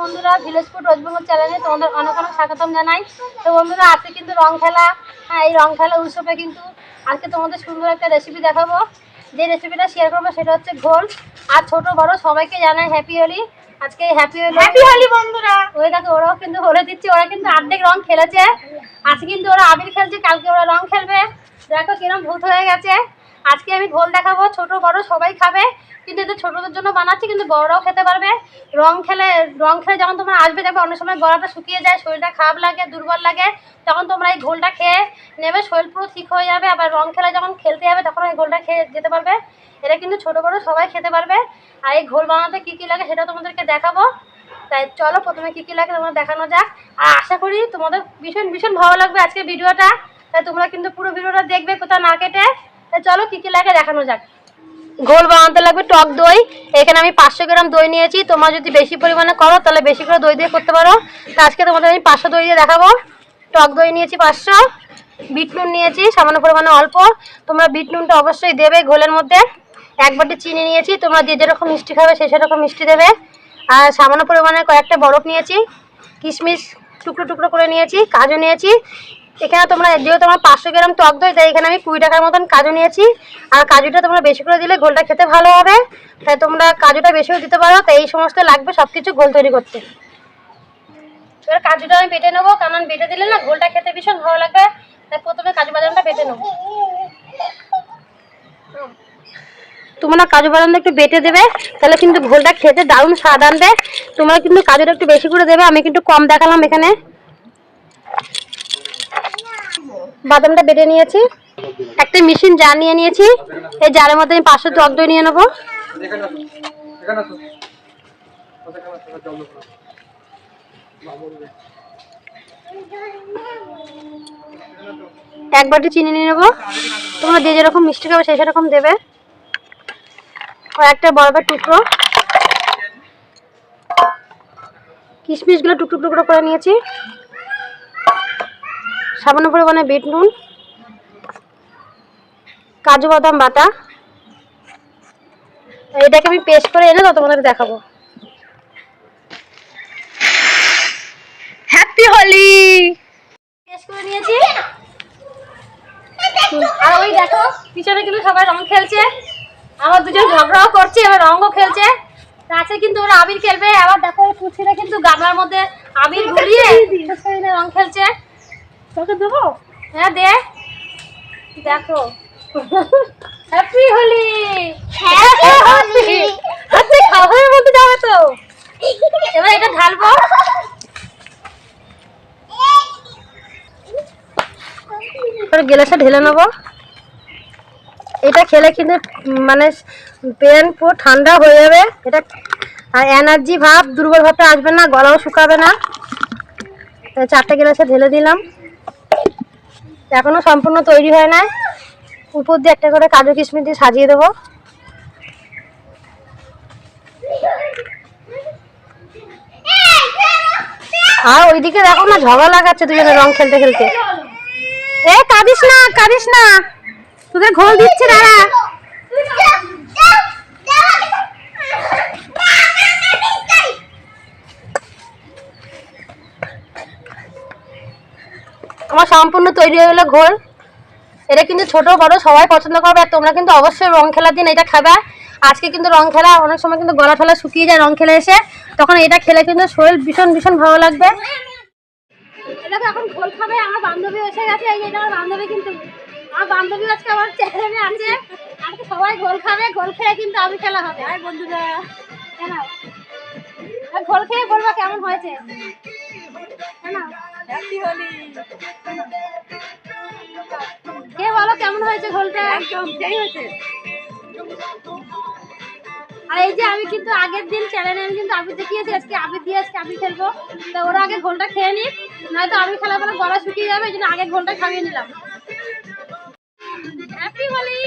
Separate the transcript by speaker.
Speaker 1: বন্ধুরা, village food waste Bengal চ্যানেলে তোমাদের অনেক অনেক স্বাগতম জানাই। তো বন্ধুরা, আজকে কিন্তু রং খেলা, এই রং খেলা উৎসবে কিন্তু আজকে তোমাদের সুন্দর একটা রেসিপি দেখাবো। যে রেসিপিটা শেয়ার করবো সেটা হচ্ছে ঘোল। আর ছোট বড় সবাইকে জানাই হ্যাপি হোলি। আজকে হ্যাপি হোলি বন্ধুরা। ওই দেখো, ওরাও কিন্তু বলে দিচ্ছে, ওরা কিন্তু অর্ধেক রং খেলেছে। আজকে কিন্তু ওরা আবির খেলছে, কালকে ওরা রং খেলবে। দেখো কিরম ভূত হয়ে গেছে। আজকে আমি ঘোল দেখাবো, ছোট বড় সবাই খাবে। কিন্তু এটা ছোটদের জন্য বানাচ্ছি, কিন্তু বড়রাও খেতে পারবে। রং খেলে যখন তোমরা আসবে, দেখবে অনেক সময় গলাটা শুকিয়ে যায়, শরীরটা খারাপ লাগে, দুর্বল লাগে, তখন তোমরা এই ঘোলটা খেয়ে নেবে, শরীর পুরো ঠিক হয়ে যাবে। আবার রং খেলে যখন খেলতে যাবে তখন এই ঘোলটা খেয়ে যেতে পারবে। এটা কিন্তু ছোট বড় সবাই খেতে পারবে। আর এই ঘোল বানাতে কী কী লাগে সেটা তোমাদেরকে দেখাবো। তাই চলো প্রথমে কী কী লাগে তোমাদের দেখানো যাক। আর আশা করি তোমাদের ভীষণ ভীষণ ভালো লাগবে আজকের ভিডিওটা। তাই তোমরা কিন্তু পুরো ভিডিওটা দেখবে, কোথাও না কেটে। তাই চলো কী কী লাগে দেখানো যাক। ঘোল বানাতে লাগবে টক দই। এখানে আমি 500 গ্রাম দই নিয়েছি। তোমরা যদি বেশি পরিমাণে করো তাহলে বেশি করে দই দিয়ে করতে পারো। তো আজকে তোমাদের আমি 500 দই দিয়ে দেখাবো। টক দই নিয়েছি 500। বিট নুন নিয়েছি সামান্য পরিমাণে অল্প। তোমরা বিট নুনটা অবশ্যই দেবে ঘোলের মধ্যে। 1 বাটি চিনি নিয়েছি, তোমরা যে যেরকম মিষ্টি খাবে সেরকম মিষ্টি দেবে। আর সামান্য পরিমাণে কয়েকটা বরফ নিয়েছি। কিশমিশ টুকরো টুকরো করে নিয়েছি। কাজু নিয়েছি। এখানে তোমরা যেহেতু তোমার 500 গ্রাম টক দই, তাই এখানে আমি 20 টাকার মতন কাজু নিয়েছি। আর কাজুটা তোমরা বেশি করে দিলে ঘোলটা খেতে ভালো হবে। তাই তোমরা কাজুটা বেশিও দিতে পারো। তাই এই সমস্ত লাগবে সব কিছু ঘোল তৈরি করতে। এবার কাজুটা আমি বেটে নেবো, কারণ বেটে দিলে না ঘোলটা খেতে ভীষণ ভালো লাগবে। তাই প্রথমে কাজু বাদামটা বেটে নেবো। তোমরা কাজু বাদামটা একটু বেটে দেবে, তাহলে কিন্তু ঘোলটা খেতে দারুণ স্বাদ আনবে। তোমরা কিন্তু কাজুটা একটু বেশি করে দেবে, আমি কিন্তু কম দেখালাম এখানে। বাদামটা বেটে নিয়েছি। একটা মেশিন জার নিয়ে নিয়েছি। এই জারের মধ্যে আমি 500 টক দই নিয়ে নেবো। এক বাটি চিনি নিয়ে নেবো। তোমরা যে যেরকম মিষ্টি খাবে সেরকম দেবে। একটা বরফের টুকরো। কিশমিশগুলো টুকরো টুকরো করে নিয়েছি। সামান্য পরিমাণে বিট নুন, কাজু বাদাম বাটা। এটাকে আমি পেস্ট করে এনে তোমাদের দেখাবো। হ্যাপি হোলি। পেস্ট করে নিয়েছি। আর ওই দেখো পিছনে কিন্তু সবাই রং খেলছে। আমার দুজন ঝগড়াও করছে, এবার রঙও খেলছে। আছে কিন্তু ওরা আবির খেলবে। আবার দেখো কুচিটা কিন্তু গামলার মধ্যে আবির ঘুরিয়ে রং খেলছে। তোকে দেবো? হ্যাঁ দে। দেখো হ্যাপি হোলি। হ্যাপি হোলি। আচ্ছা খাবারের মধ্যে যাবে তো। এবার এটা ঢালবো। গ্লাসে ঢেলে নেবো। এটা খেলে কিন্তু মানে ব্রেন পুরো ঠান্ডা হয়ে যাবে। এটা আর এনার্জি ভাব, দুর্বল ভাবটা আসবে না, গলাও শুকাবে না। 4টে গ্লাসে ঢেলে দিলাম। এখনো সম্পূর্ণ তৈরি হয় না। উপর দিয়ে একটা করে কাজু কিশমিশ দিয়ে সাজিয়ে দেবো। আর ওইদিকে দেখো না, ঝগড়া লাগাচ্ছে দুজনে রং খেলতে খেলতে। এ কাঁদিস না, কাঁদিস না, তোদের ঘোল দিচ্ছে দাঁড়া। আমার সম্পূর্ণ তৈরি হয়ে গেলো ঘোল। এটা কিন্তু ছোট বড় সবাই পছন্দ করবে। আর তোমরা কিন্তু অবশ্যই রং খেলার দিন এটা খাবে। আজকে কিন্তু রং খেলা, অনেক সময় কিন্তু গলা ঠলা শুকিয়ে যায় রং খেলে এসে, তখন এটা খেলে কিন্তু শরীর ভীষণ ভীষণ ভালো লাগবে। এটা এখন ঘোল খাবে। আমার বান্ধবী এসে গেছে। এই এটা আমার বান্ধবী, কিন্তু আমার বান্ধবী আজকে আমার চ্যানেলে আছে। আজকে সবাই ঘোল খাবে। ঘোল খেয়ে কিন্তু আমি খেলা হবে। আর বন্ধুরা কেন ঘোল খেয়ে বলবা কেমন হয়েছে। কে বলো কেমন হয়েছে ঘোলটা? একদম সেই হয়েছে। আর এই যে আমি কিন্তু আগের দিন চ্যানেলে আমি কিন্তু আবির দেখিয়েছি, আজকে আবির দিয়ে আজকে আবির খেলবো। তো ওরা আগে ঘোলটা খেয়ে নিক, নয়তো আমি খেলার পরে গলা শুকিয়ে যাবে। এই জন্য আগে ঘোলটা খাইয়ে নিলাম। হ্যাপি হোলি।